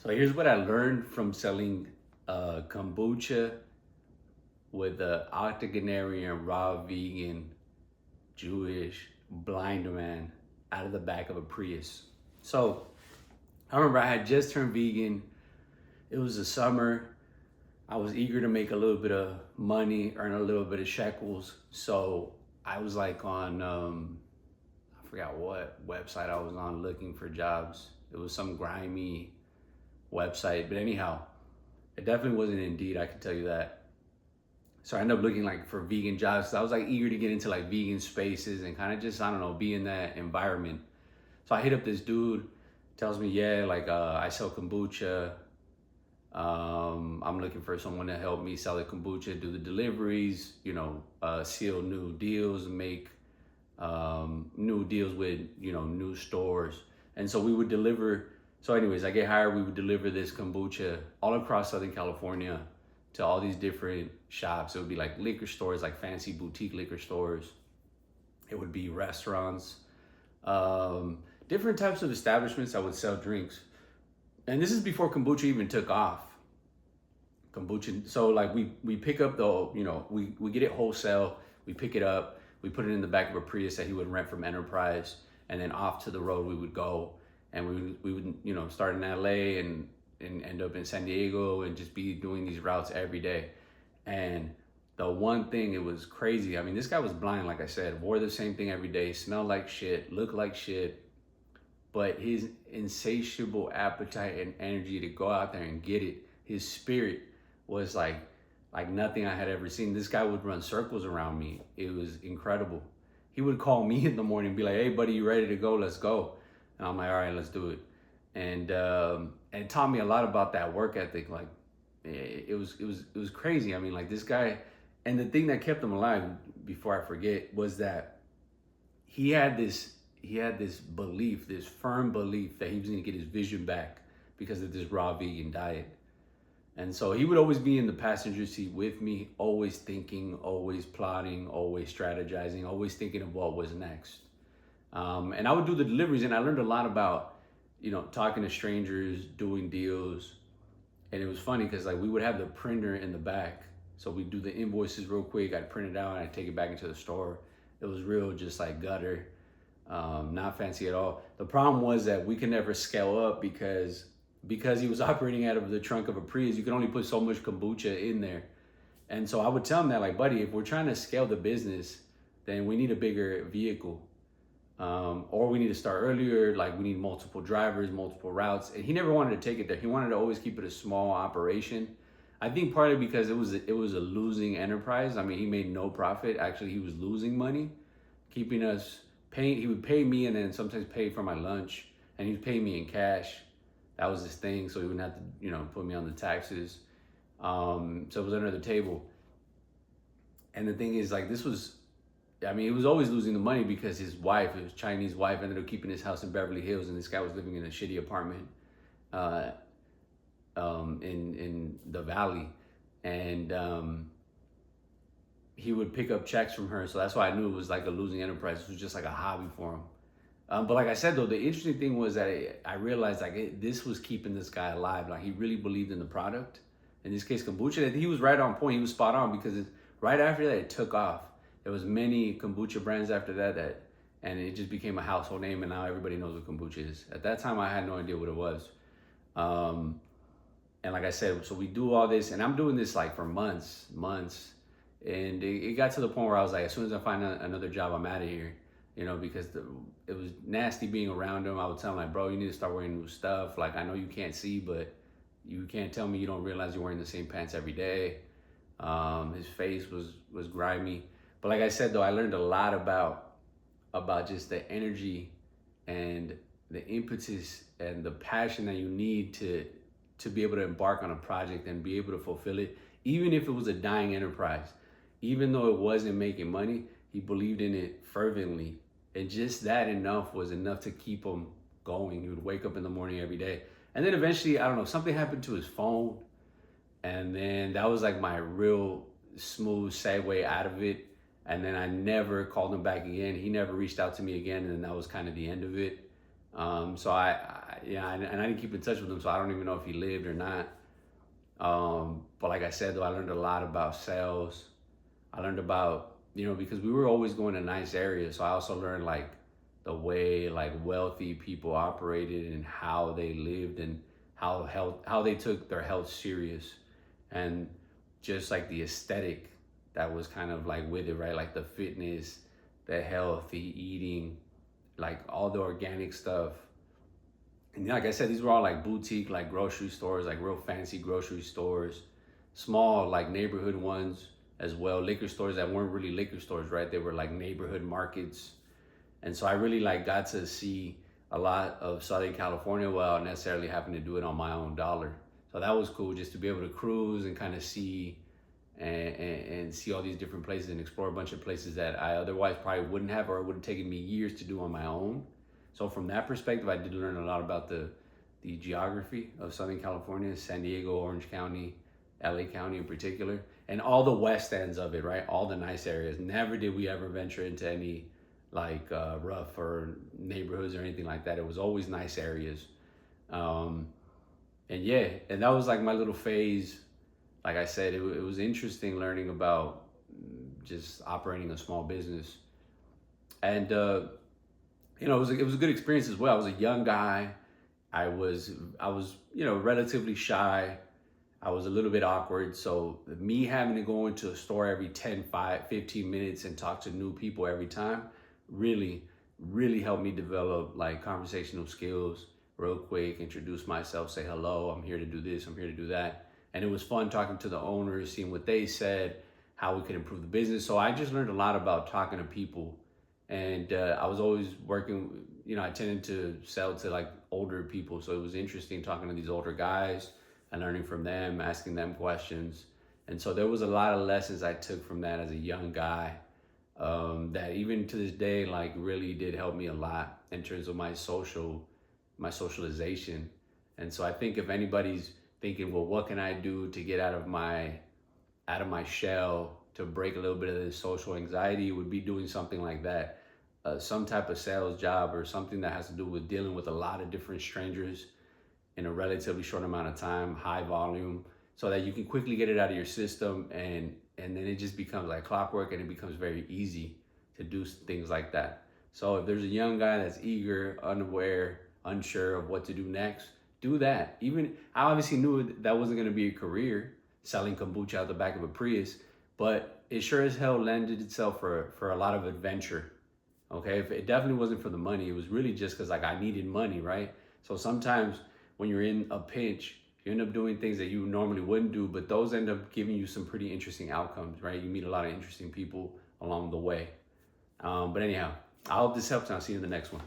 So here's what I learned from selling kombucha with the octogenarian, raw, vegan, Jewish, blind man out of the back of a Prius. So I remember I had just turned vegan. It was the summer. I was eager to make a little bit of money, earn a little bit of shekels. So I was like on, I forgot what website I was on looking for jobs. It was some grimy website, but anyhow, it definitely wasn't Indeed, I can tell you that. So I ended up looking like for vegan jobs. I was like eager to get into like vegan spaces and kind of just, I don't know, be in that environment. So I hit up this dude, tells me, yeah, like I sell kombucha. I'm looking for someone to help me sell the kombucha, do the deliveries, seal new deals, make new deals with, new stores. And so we would deliver. So anyways, I get hired, we would deliver this kombucha all across Southern California to all these different shops. It would be like liquor stores, like fancy boutique liquor stores. It would be restaurants, different types of establishments that would sell drinks. And this is before kombucha even took off. Kombucha, so like we pick up we get it wholesale, we pick it up, we put it in the back of a Prius that he would rent from Enterprise, and then off to the road we would go, and we would start in LA and end up in San Diego and just be doing these routes every day. And the one thing, it was crazy. I mean, this guy was blind, like I said, wore the same thing every day, smelled like shit, looked like shit, but his insatiable appetite and energy to go out there and get it, his spirit was like nothing I had ever seen. This guy would run circles around me. It was incredible. He would call me in the morning and be like, hey buddy, you ready to go? Let's go. And I'm like, all right, let's do it. And it taught me a lot about that work ethic. Like it was crazy. I mean, like this guy, and the thing that kept him alive, before I forget, was that he had this belief, this firm belief that he was gonna get his vision back because of this raw vegan diet. And so he would always be in the passenger seat with me, always thinking, always plotting, always strategizing, always thinking of what was next. And I would do the deliveries, and I learned a lot about, talking to strangers, doing deals. And it was funny because like we would have the printer in the back. So we'd do the invoices real quick. I'd print it out and I'd take it back into the store. It was real, just like gutter, not fancy at all. The problem was that we could never scale up because he was operating out of the trunk of a Prius. You can only put so much kombucha in there. And so I would tell him that, like, buddy, if we're trying to scale the business, then we need a bigger vehicle. Or we need to start earlier, like we need multiple drivers, multiple routes. And he never wanted to take it there. He wanted to always keep it a small operation. I think partly because it was a losing enterprise. I mean, he made no profit. Actually, he was losing money, keeping us paying. He would pay me and then sometimes pay for my lunch, and he'd pay me in cash. That was his thing, so he wouldn't have to, put me on the taxes. So it was under the table. And the thing is, like, he was always losing the money because his Chinese wife, ended up keeping his house in Beverly Hills, and this guy was living in a shitty apartment in the Valley. And he would pick up checks from her, so that's why I knew it was like a losing enterprise. It was just like a hobby for him. But like I said, though, the interesting thing was that I realized this was keeping this guy alive. Like he really believed in the product. In this case, kombucha. He was right on point. He was spot on because right after that, it took off. There was many kombucha brands after that, and it just became a household name. And now everybody knows what kombucha is. At that time, I had no idea what it was. And like I said, so we do all this, and I'm doing this like for months. And it got to the point where I was like, as soon as I find another job, I'm out of here. Because it was nasty being around him. I would tell him, like, bro, you need to start wearing new stuff. Like, I know you can't see, but you can't tell me you don't realize you're wearing the same pants every day. His face was grimy. But like I said, though, I learned a lot about just the energy and the impetus and the passion that you need to be able to embark on a project and be able to fulfill it, even if it was a dying enterprise. Even though it wasn't making money, he believed in it fervently. And just that was enough to keep him going. He would wake up in the morning every day. And then eventually, I don't know, something happened to his phone. And then that was like my real smooth segue out of it. And then I never called him back again. He never reached out to me again. And then that was kind of the end of it. So I yeah, and I didn't keep in touch with him, so I don't even know if he lived or not. But like I said, though, I learned a lot about sales. I learned about, because we were always going to nice areas. So I also learned like the way like wealthy people operated and how they lived and how they took their health serious, and just like the aesthetic that was kind of like with it, right? Like the fitness, the healthy eating, like all the organic stuff. And like I said, these were all like boutique, like grocery stores, like real fancy grocery stores, small like neighborhood ones as well, liquor stores that weren't really liquor stores, right? They were like neighborhood markets. And so I really like got to see a lot of Southern California without necessarily having to do it on my own dollar. So that was cool, just to be able to cruise and kind of see and see all these different places and explore a bunch of places that I otherwise probably wouldn't have, or it would have taken me years to do on my own. So from that perspective, I did learn a lot about the geography of Southern California, San Diego, Orange County, LA County in particular, and all the west ends of it, right? All the nice areas. Never did we ever venture into any like rough or neighborhoods or anything like that. It was always nice areas. And yeah, and that was like my little phase. Like I said, it was interesting learning about just operating a small business. And it was a good experience as well. I was a young guy. I was relatively shy. I was a little bit awkward. So me having to go into a store every 15 minutes and talk to new people every time really, really helped me develop like conversational skills real quick, introduce myself, say hello, I'm here to do this, I'm here to do that. And it was fun talking to the owners, seeing what they said, how we could improve the business. So I just learned a lot about talking to people. And I was always working, I tended to sell to like older people. So it was interesting talking to these older guys and learning from them, asking them questions. And so there was a lot of lessons I took from that as a young guy, that even to this day, like really did help me a lot in terms of my socialization. And so I think if anybody's thinking, well, what can I do to get out of my shell, to break a little bit of this social anxiety, would be doing something like that. Some type of sales job or something that has to do with dealing with a lot of different strangers in a relatively short amount of time, high volume, so that you can quickly get it out of your system, and then it just becomes like clockwork, and it becomes very easy to do things like that. So if there's a young guy that's eager, unaware, unsure of what to do next, do that. Even I obviously knew that wasn't going to be a career, selling kombucha out the back of a Prius, but it sure as hell lended itself for a lot of adventure. Okay, if it definitely wasn't for the money, it was really just because like I needed money, right? So sometimes when you're in a pinch, you end up doing things that you normally wouldn't do, but those end up giving you some pretty interesting outcomes, right? You meet a lot of interesting people along the way. But anyhow, I hope this helps, and I'll see you in the next one.